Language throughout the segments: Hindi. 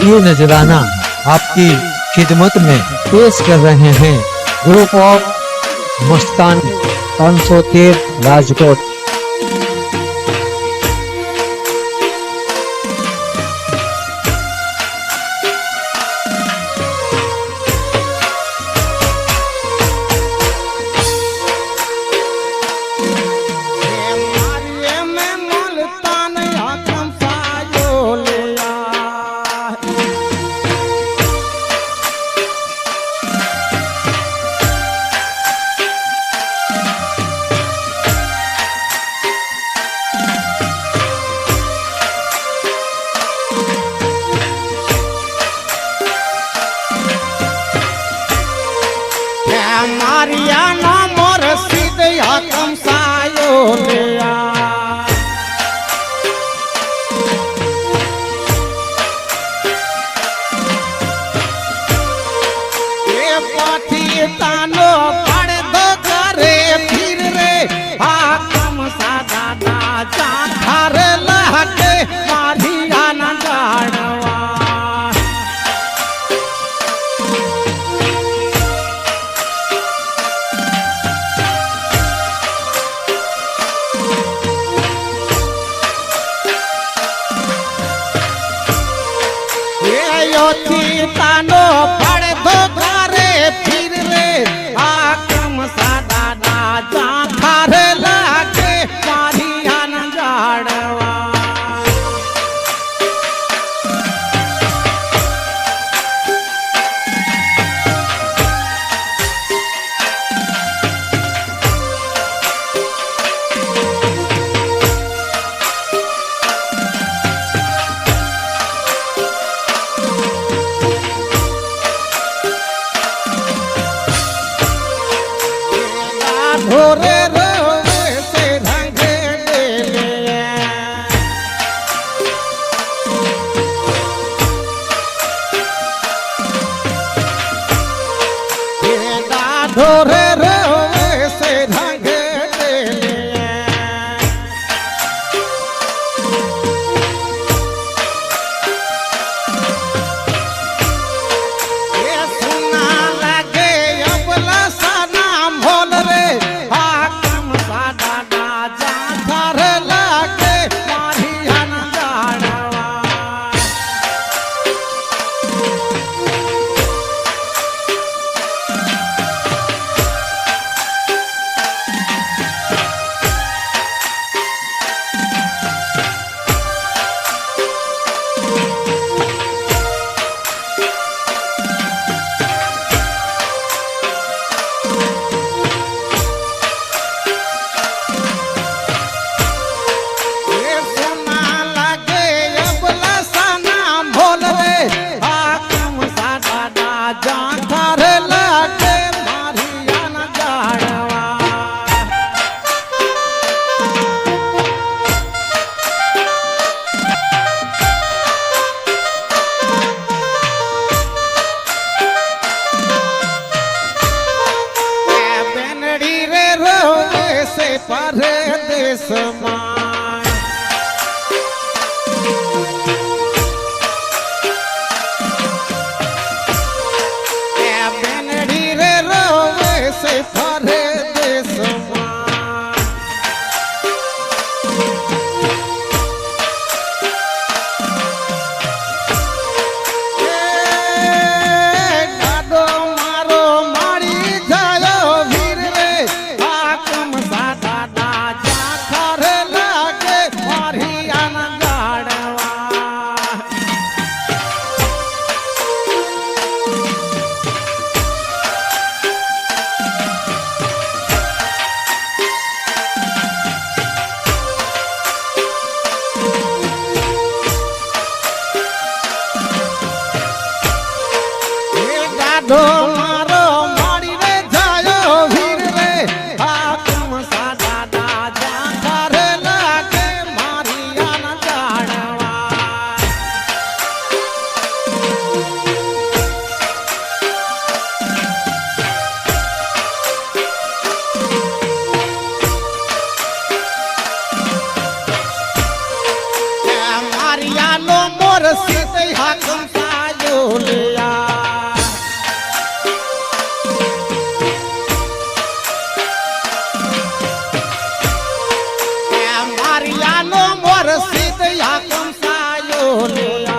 ये नजराना आपकी खिदमत में पेश कर रहे हैं ग्रुप ऑफ मस्तान 513 राजकोट। मारिया ना मोर सीधे हाकम सायो लिया ये पाठी तानो पड़ दो करे फिर रे हाकम सादा ना जा घर लहके मारिया ना जाड़वा तानो पड़ दो घरे फिर रे हाकम सादा ना जा घर लागे मारिया न जाड़वा ढोरे रोवे से रंग डेले ढोरे रोवे से रंग डेले ये सुना लगे अबला सा नाम भोल रे परदेश मां बेनड़ी रे रोवे से परदेश मां गाडो मारो मारी जायो वीर रे हाकम सादा गाडो मारो मारी रे जायो वीर रे हाकम सादा जा घर लागे मारिया न जाड़वा मारिया नो मोर सीधे हाकम સાયોલિયા મારિયાનો મોર સીધયા કંસાયોલિયા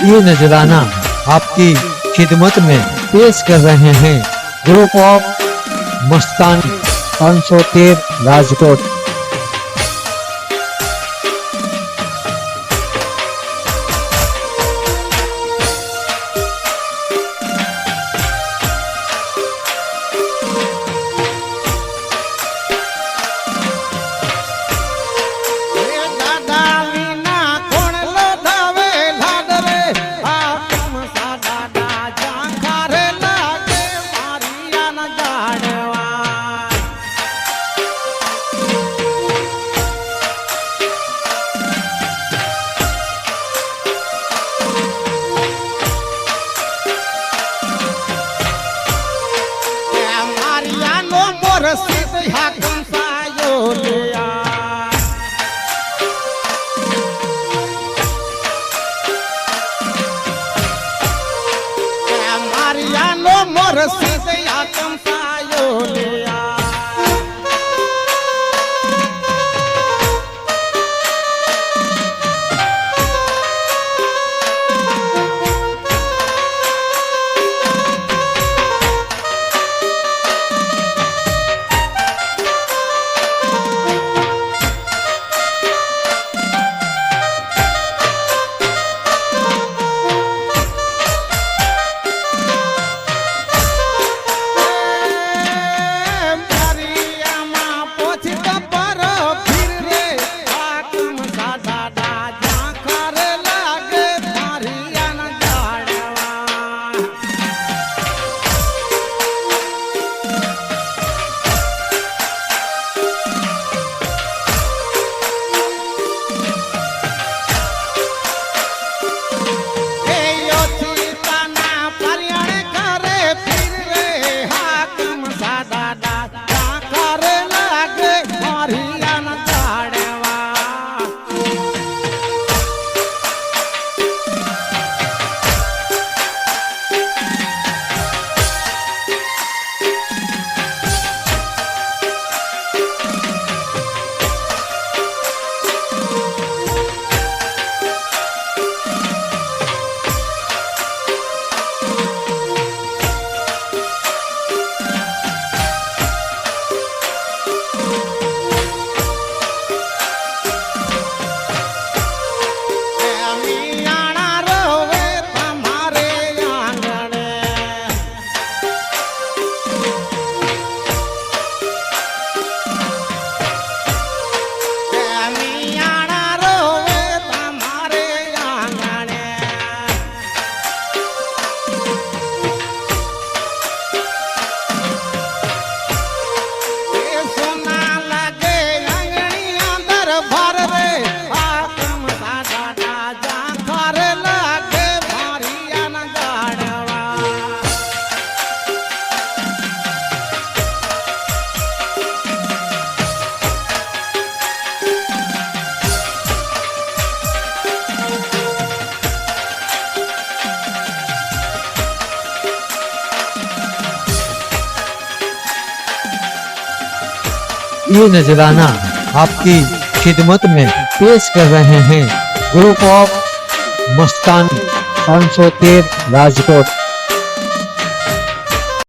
ये नजराना आपकी खिदमत में पेश कर रहे हैं ग्रुप ऑफ मस्तान 513 राजकोट। રસિદ હાકમ સાયોલિયા મારિયાનો મોર રસિદ હાકમ સાયોલિયા ये नजराना आपकी खिदमत में पेश कर रहे हैं ग्रुप ऑफ मस्तान 513 राजकोट।